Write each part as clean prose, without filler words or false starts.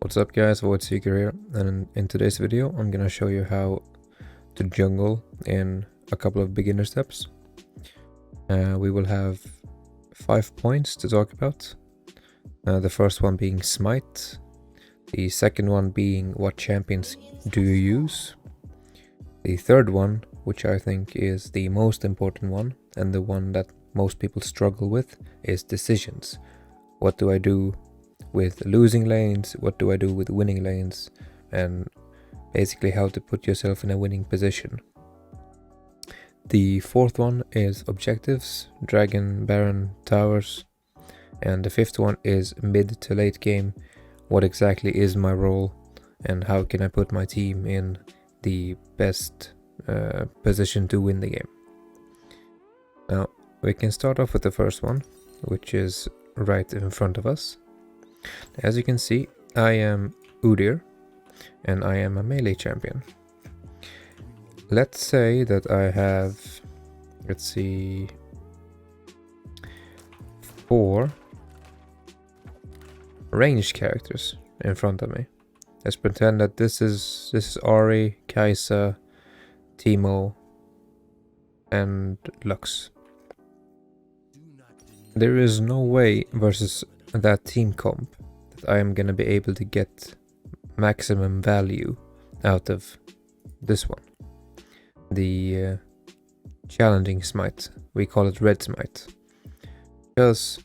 What's up guys, Void Seeker here, and in today's video I'm gonna show you how to jungle in a couple of beginner steps. We will have 5 points to talk about. The first one being Smite, the second one being what champions do you use, the third one, which I think is the most important one and the one that most people struggle with, is decisions. What do I do with losing lanes, what do I do with winning lanes, and basically how to put yourself in a winning position. The fourth one is objectives, dragon, baron, towers, and the fifth one is mid to late game, what exactly is my role and how can I put my team in the best position to win the game. Now we can start off with the first one, which is right in front of us. As you can see, I am Udyr and I am a melee champion. Let's say that I have, let's see, 4 ranged characters in front of me. Let's pretend that this is Ahri, Kai'Sa, Teemo, and Lux. There is no way versus that team comp that I am gonna be able to get maximum value out of this one. The challenging smite, we call it red smite, because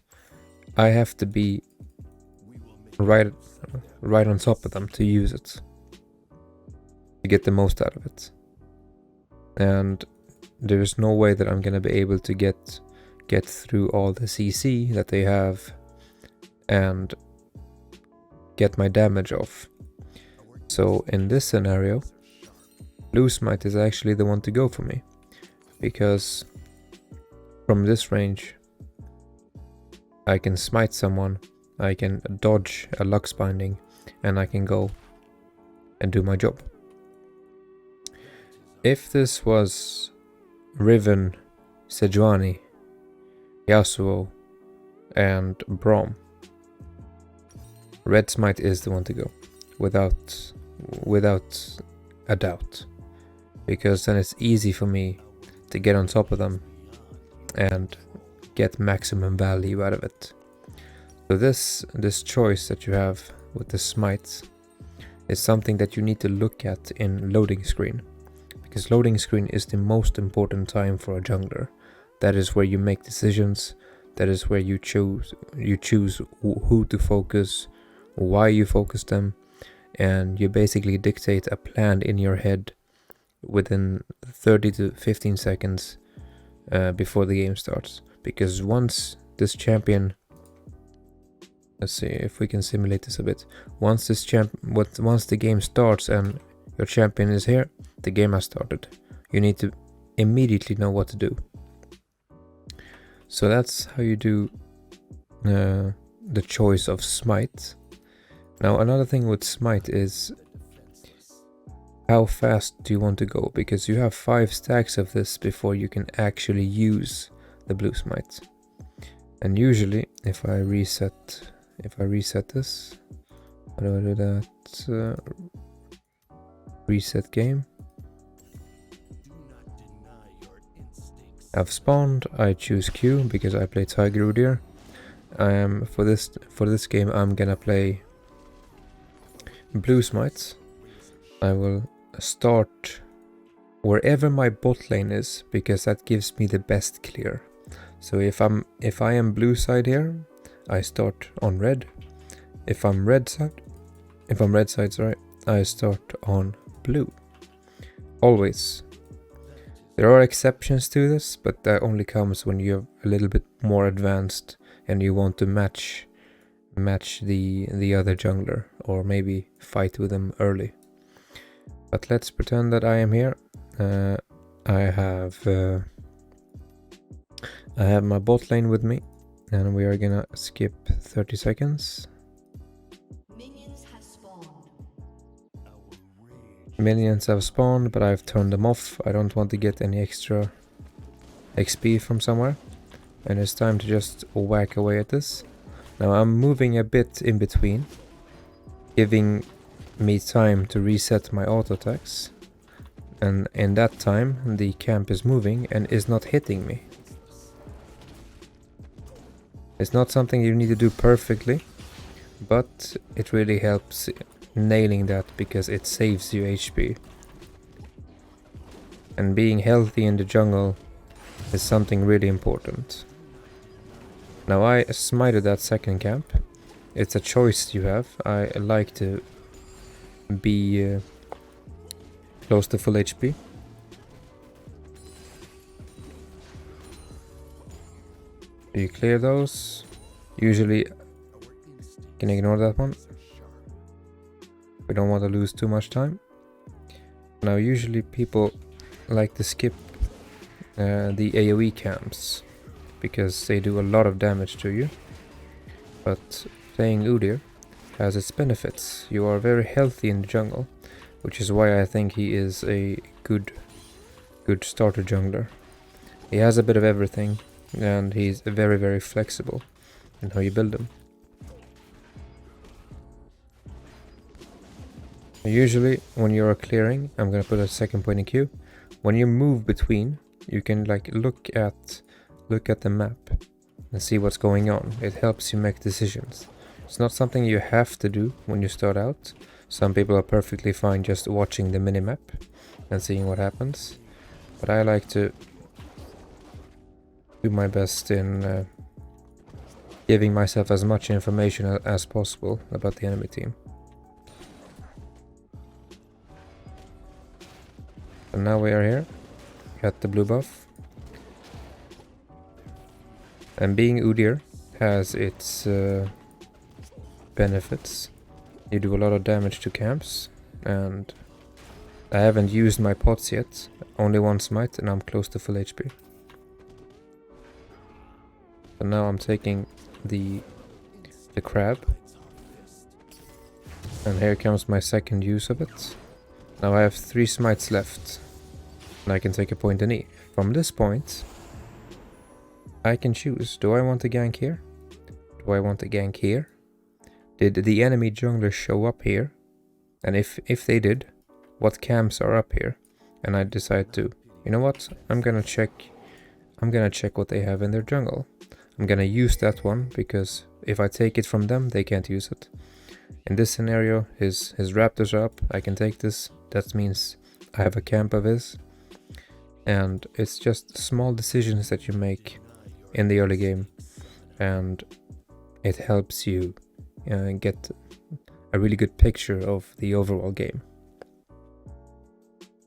I have to be right on top of them to use it, to get the most out of it. And there is no way that I'm gonna be able to get through all the CC that they have and get my damage off. So in this scenario, blue smite is actually the one to go for me, because from this range I can smite someone, I can dodge a Lux binding, and I can go and do my job. If this was Riven, Sejuani, Yasuo, and Braum, red smite is the one to go, without a doubt, because then it's easy for me to get on top of them and get maximum value out of it. So this choice that you have with the smite is something that you need to look at in loading screen, because loading screen is the most important time for a jungler. That is where you make decisions, that is where you choose who to focus, why you focus them, and you basically dictate a plan in your head within 30 to 15 seconds before the game starts. Because once this champion, let's see if we can simulate this a bit, once the game starts and your champion is here, the game has started. You need to immediately know what to do. So that's how you do the choice of smite. Now another thing with smite is how fast do you want to go, because you have 5 stacks of this before you can actually use the blue smite. And usually if I reset this, how do I do that? Reset game. I've spawned, I choose Q because I play Tiger Udyr. For this game I'm gonna play blue smites. I will start wherever my bot lane is, because that gives me the best clear. So if I am blue side here, I start on red. If I'm red side, sorry, I start on blue. Always. There are exceptions to this, but that only comes when you're a little bit more advanced and you want to match the other jungler, or maybe fight with them early. But let's pretend that I am here. I have my bot lane with me, and we are gonna skip 30 seconds. Minions have spawned, but I've turned them off. I don't want to get any extra XP from somewhere. And it's time to just whack away at this. Now I'm moving a bit in between. giving me time to reset my auto attacks. And in that time, the camp is moving and is not hitting me. It's not something you need to do perfectly, but it really helps nailing that because it saves you HP. And being healthy in the jungle is something really important. Now I smited that second camp. It's a choice you have. I like to be close to full HP. You clear those. Usually can ignore that one. We don't want to lose too much time. Now usually people like to skip the AoE camps because they do a lot of damage to you. But playing Udyr has its benefits. You are very healthy in the jungle, which is why I think he is a good starter jungler. He has a bit of everything, and he's very flexible in how you build him. Usually when you're clearing, I'm gonna put a second point in queue. When you move between, you can like look at the map and see what's going on. It helps you make decisions. It's not something you have to do when you start out. Some people are perfectly fine just watching the minimap and seeing what happens. But I like to do my best in giving myself as much information as possible about the enemy team. And now we are here. Got the blue buff. And being Udyr has its benefits. You do a lot of damage to camps, and I haven't used my pots yet. Only one smite and I'm close to full HP. So now I'm taking the crab. And here comes my second use of it. Now I have 3 smites left. And I can take a point in E. From this point, I can choose. Do I want to gank here? Do I want to gank here? Did the enemy jungler show up here? And if they did, what camps are up here? And I decide to, you know what? I'm gonna check what they have in their jungle. I'm gonna use that one because if I take it from them, they can't use it. In this scenario, his raptors are up. I can take this. That means I have a camp of his. And it's just small decisions that you make in the early game, and it helps you get a really good picture of the overall game.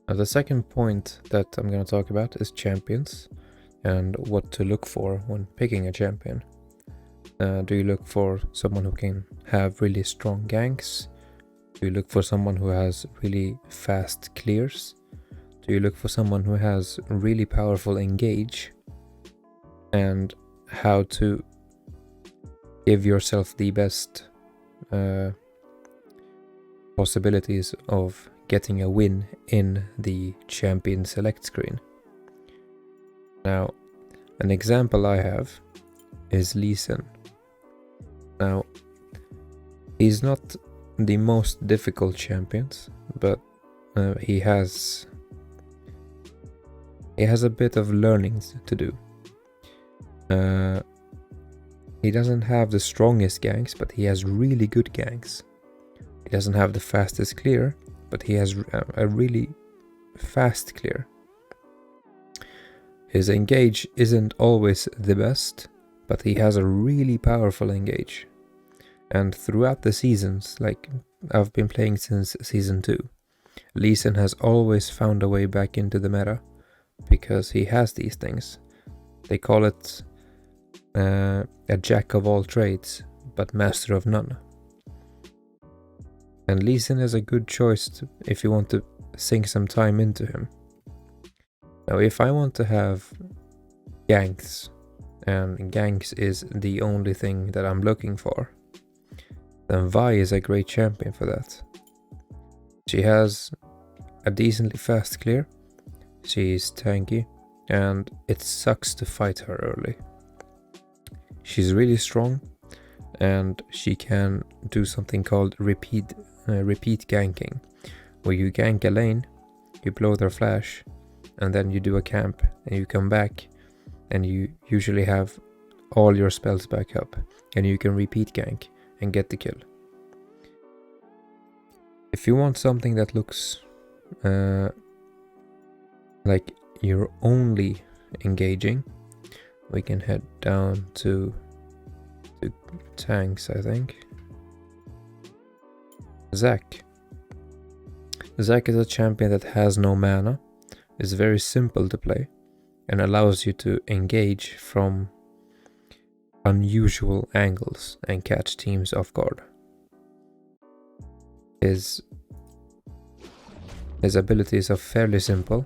Now, the second point that I'm going to talk about is champions and what to look for when picking a champion. Do you look for someone who can have really strong ganks? Do you look for someone who has really fast clears? Do you look for someone who has really powerful engage? And how to give yourself the best possibilities of getting a win in the champion select screen. Now, an example I have is Lee Sin. Now, he's not the most difficult champion, but he has a bit of learning to do. He doesn't have the strongest ganks, but he has really good ganks. He doesn't have the fastest clear, but he has a really fast clear. His engage isn't always the best, but he has a really powerful engage. And throughout the seasons, like I've been playing since season 2, Lee Sin has always found a way back into the meta because he has these things. They call it a jack of all trades, but master of none. And Lee Sin is a good choice if you want to sink some time into him. Now, if I want to have ganks, and ganks is the only thing that I'm looking for, then Vi is a great champion for that. She has a decently fast clear, she's tanky, and it sucks to fight her early. She's really strong, and she can do something called repeat ganking, where you gank a lane, you blow their flash, and then you do a camp, and you come back, and you usually have all your spells back up, and you can repeat gank and get the kill. If you want something that looks like you're only engaging, we can head down to tanks, I think. Zac. Zac is a champion that has no mana, is very simple to play, and allows you to engage from unusual angles and catch teams off guard. His abilities are fairly simple,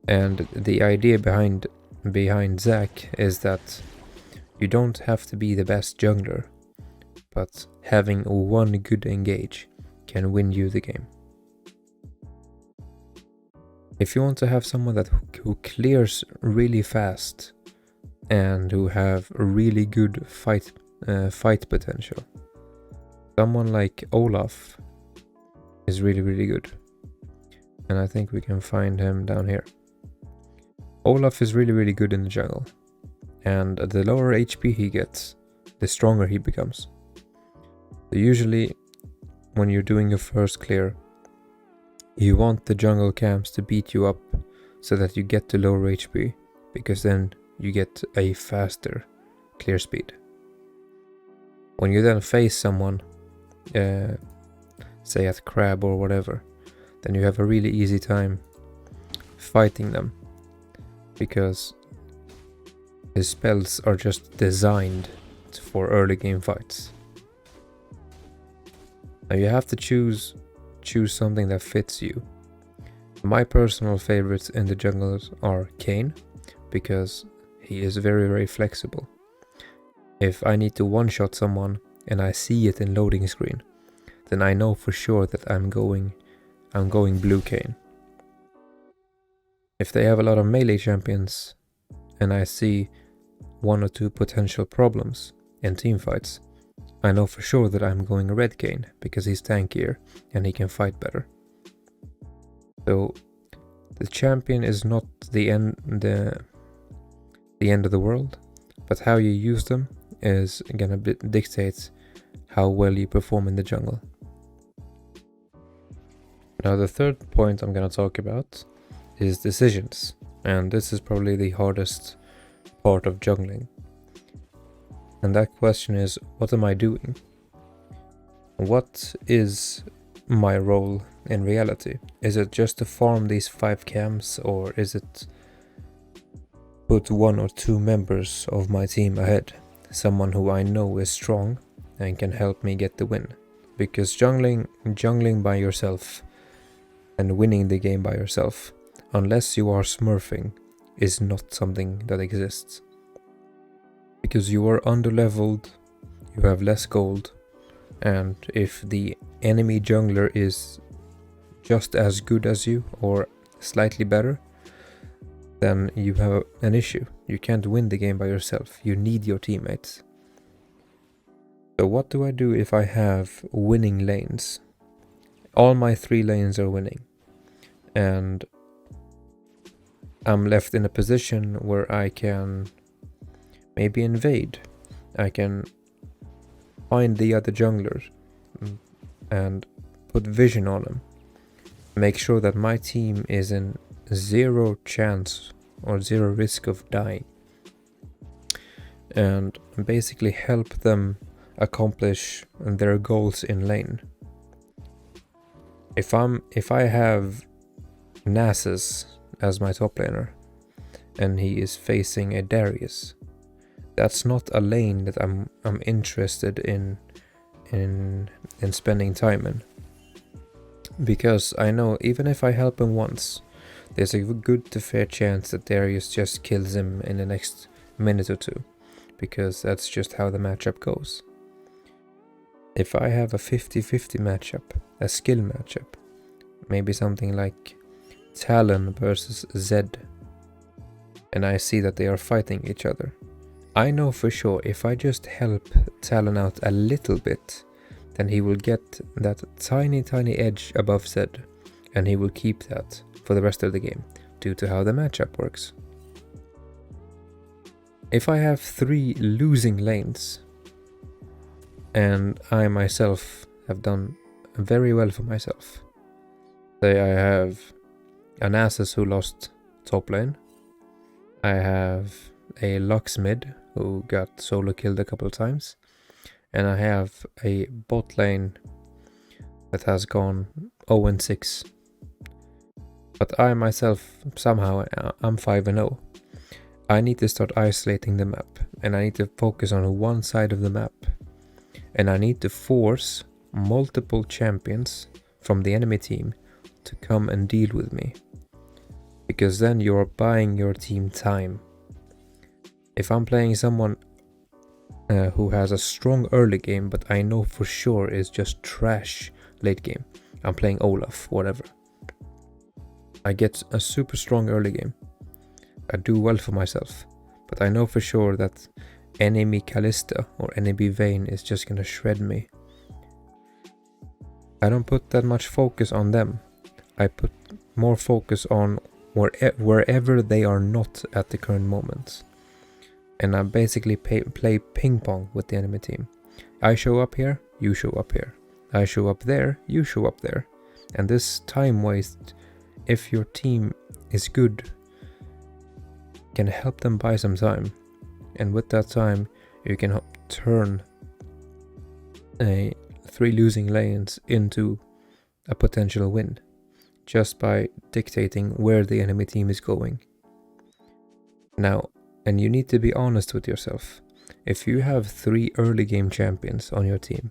and the idea behind Zac is that you don't have to be the best jungler, but having one good engage can win you the game. If you want to have someone who clears really fast and who have really good fight potential, someone like Olaf is really good, and I think we can find him down here. Olaf is really good in the jungle, and the lower HP he gets, the stronger he becomes. So usually when you're doing your first clear, you want the jungle camps to beat you up so that you get to lower HP, because then you get a faster clear speed. When you then face someone, say at crab or whatever, then you have a really easy time fighting them, because his spells are just designed for early game fights. Now you have to choose something that fits you. My personal favorites in the jungles are Kayn, because he is very flexible. If I need to one-shot someone and I see it in loading screen, then I know for sure that I'm going blue Kayn. If they have a lot of melee champions and I see one or two potential problems in team fights, I know for sure that I'm going red Kayn, because he's tankier and he can fight better. So the champion is not the end of the world, but how you use them is gonna dictate how well you perform in the jungle. Now the third point I'm gonna talk about is decisions, and this is probably the hardest part of jungling. And that question is, what am I doing? What is my role in reality? Is it just to farm these 5 camps, or is it put 1 or 2 members of my team ahead? Someone who I know is strong and can help me get the win. Because jungling by yourself and winning the game by yourself, unless you are smurfing, is not something that exists. Because you are underleveled, you have less gold, and if the enemy jungler is just as good as you or slightly better, then you have an issue. You can't win the game by yourself. You need your teammates. So what do I do if I have winning lanes? All my 3 lanes are winning, and I'm left in a position where I can maybe invade. I can find the other junglers and put vision on them. Make sure that my team is in 0 chance or 0 risk of dying. And basically help them accomplish their goals in lane. If I have Nasus as my top laner and he is facing a Darius, that's not a lane that I'm interested in spending time in, because I know even if I help him once, there's a good to fair chance that Darius just kills him in the next minute or 2, because that's just how the matchup goes. If I have a 50-50 matchup, a skill matchup, maybe something like Talon versus Zed, and I see that they are fighting each other, I know for sure if I just help Talon out a little bit, then he will get that tiny edge above Zed, and he will keep that for the rest of the game due to how the matchup works. If I have 3 losing lanes, and I myself have done very well for myself, say I have an Nasus who lost top lane, I have a Lux mid who got solo killed a couple of times, and I have a bot lane that has gone 0-6. But I myself, somehow, I'm 5-0. I need to start isolating the map, and I need to focus on one side of the map. And I need to force multiple champions from the enemy team to come and deal with me. Because then you're buying your team time. If I'm playing someone who has a strong early game, but I know for sure is just trash late game, I'm playing Olaf, whatever. I get a super strong early game. I do well for myself, but I know for sure that enemy Kalista or enemy Vayne is just gonna shred me. I don't put that much focus on them. I put more focus on wherever they are not at the current moment. And I basically play ping pong with the enemy team. I show up here, you show up here. I show up there, you show up there. And this time waste, if your team is good, can help them buy some time. And with that time, you can turn 3 losing lanes into a potential win, just by dictating where the enemy team is going. Now, and you need to be honest with yourself. If you have 3 early game champions on your team,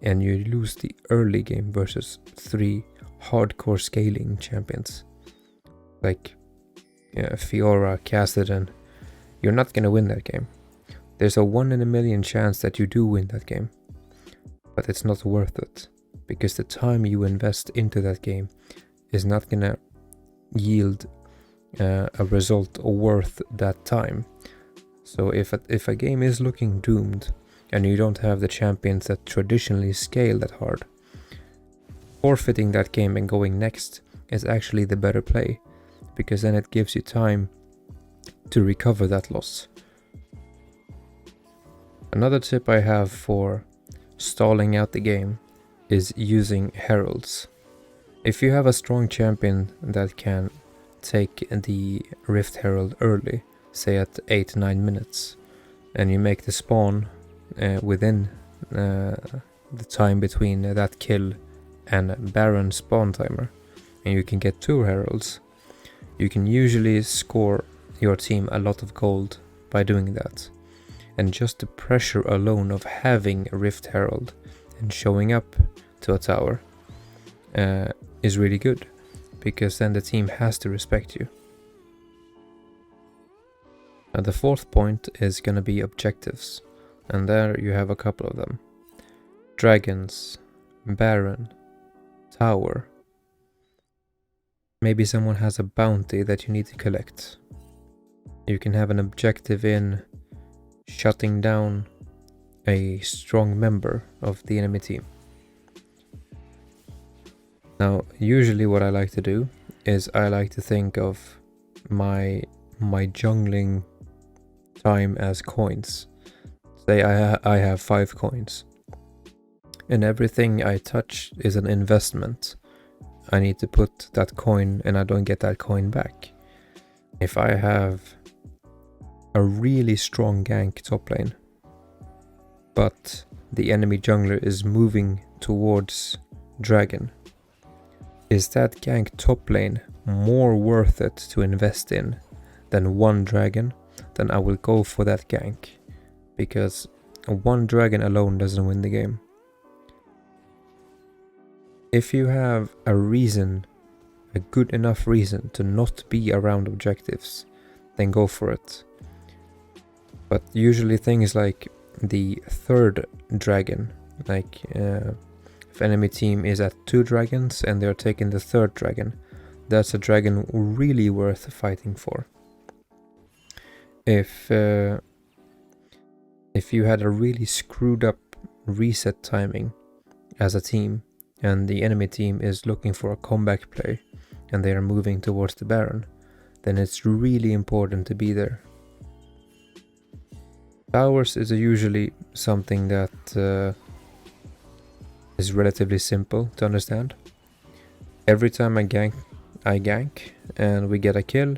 and you lose the early game versus 3 hardcore scaling champions, like Fiora, Kassadin, you're not gonna win that game. There's a 1 in a million chance that you do win that game, but it's not worth it, because the time you invest into that game is not gonna yield a result worth that time. So if a game is looking doomed and you don't have the champions that traditionally scale that hard, forfeiting that game and going next is actually the better play, because then it gives you time to recover that loss. Another tip I have for stalling out the game is using heralds. If you have a strong champion that can take the Rift Herald early, say at 8-9 minutes, and you make the spawn within the time between that kill and Baron spawn timer, and you can get 2 heralds, you can usually score your team a lot of gold by doing that. And just the pressure alone of having a Rift Herald and showing up to a tower is really good, because then the team has to respect you. Now the 4th point is gonna be objectives, and there you have a couple of them. Dragons, Baron, Tower. Maybe someone has a bounty that you need to collect. You can have an objective in shutting down a strong member of the enemy team. Now, usually what I like to do is I like to think of my jungling time as coins. Say I have 5 coins, and everything I touch is an investment. I need to put that coin and I don't get that coin back. If I have a really strong gank top lane, but the enemy jungler is moving towards dragon, is that gank top lane more worth it to invest in than 1 dragon? Then I will go for that gank, because 1 dragon alone doesn't win the game. If you have a good enough reason to not be around objectives, then go for it. But usually things like the 3rd dragon, like if enemy team is at 2 dragons and they're taking the 3rd dragon, that's a dragon really worth fighting for. If if you had a really screwed up reset timing as a team, and the enemy team is looking for a comeback play, and they are moving towards the Baron, then it's really important to be there. Towers is usually something that is relatively simple to understand. Every time I gank and we get a kill,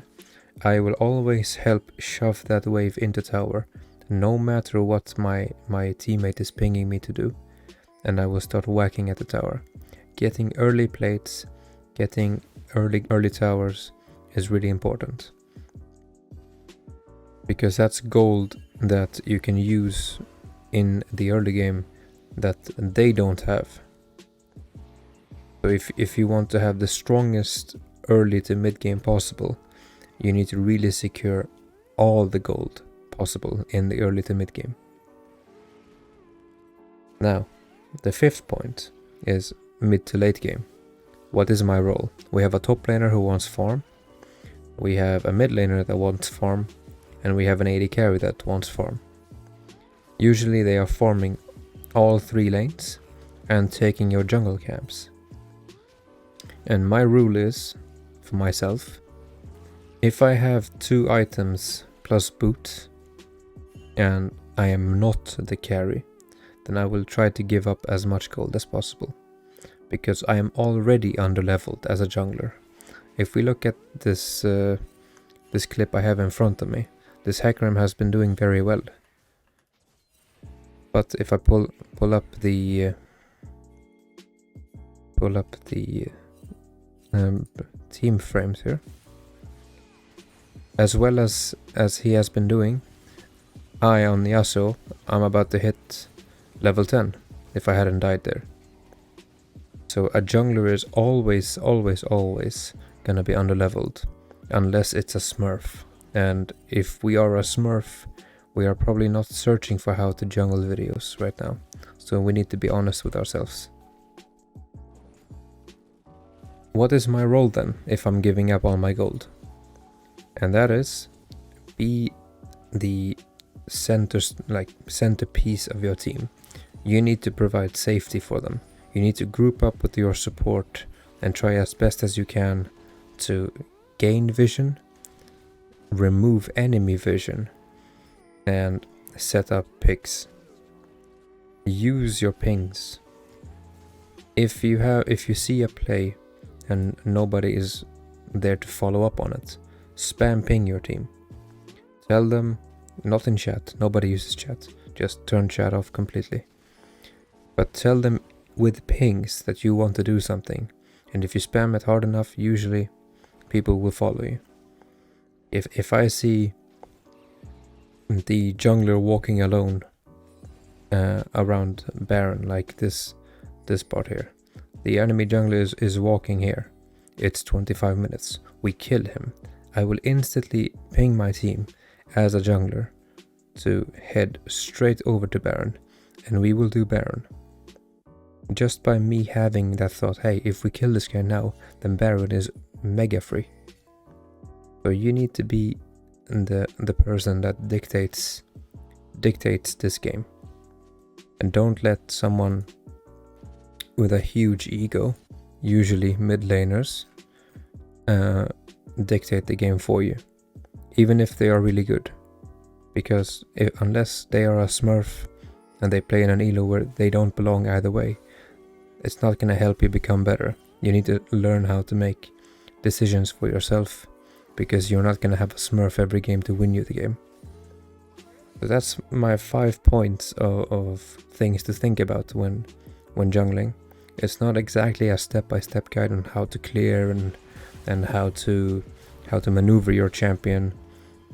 I will always help shove that wave into tower, no matter what my teammate is pinging me to do. And I will start whacking at the tower. Getting early plates, getting early towers is really important, because that's gold that you can use in the early game that they don't have. So if you want to have the strongest early to mid game possible, you need to really secure all the gold possible in the early to mid game. Now, the fifth point is mid to late game. What is my role? We have a top laner who wants farm, we have a mid laner that wants farm, and we have an AD carry that wants farm. Usually they are farming all 3 lanes and taking your jungle camps. And my rule is, for myself, if I have 2 items plus boots and I am not the carry, then I will try to give up as much gold as possible, because I am already underleveled as a jungler. If we look at this this clip I have in front of me, this Hecarim has been doing very well. But if I pull up the team frames here, as well as he has been doing, I on the Yasuo, I'm about to hit level 10 if I hadn't died there. So a jungler is always gonna be underleveled, unless it's a smurf. And if we are a smurf, we are probably not searching for how to jungle videos right now. So we need to be honest with ourselves. What is my role then if I'm giving up all my gold? And that is, be the centerpiece of your team. You need to provide safety for them. You need to group up with your support and try as best as you can to gain vision, remove enemy vision, and set up picks. Use your pings. If you see a play and nobody is there to follow up on it, spam ping your team. Tell them, not in chat, nobody uses chat, just turn chat off completely. But tell them with pings that you want to do something, and if you spam it hard enough, usually people will follow you. If I see the jungler walking alone around Baron, like this part here, the enemy jungler is walking here, it's 25 minutes, we kill him, I will instantly ping my team as a jungler to head straight over to Baron, and we will do Baron. Just by me having that thought, hey, if we kill this guy now, then Baron is mega free. So you need to be the person that dictates this game, and don't let someone with a huge ego, usually mid laners, dictate the game for you, even if they are really good. Because unless they are a smurf and they play in an elo where they don't belong either way, it's not gonna help you become better. You need to learn how to make decisions for yourself, because you're not gonna have a smurf every game to win you the game. So that's my 5 points of things to think about when jungling. It's not exactly a step-by-step guide on how to clear and how to maneuver your champion,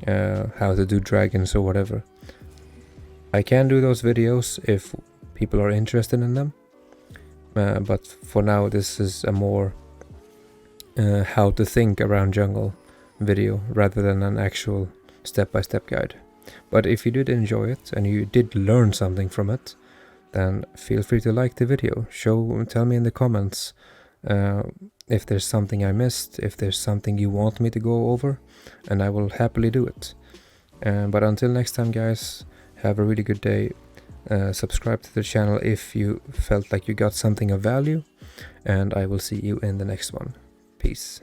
how to do dragons or whatever. I can do those videos if people are interested in them, but for now this is a more how to think around jungle video rather than an actual step-by-step guide. But if you did enjoy it and you did learn something from it, then feel free to like the video. Tell me in the comments if there's something I missed, if there's something you want me to go over, and I will happily do it. But until next time, guys, Have a really good day. Subscribe to the channel if you felt like you got something of value, and I will see you in the next one. Peace.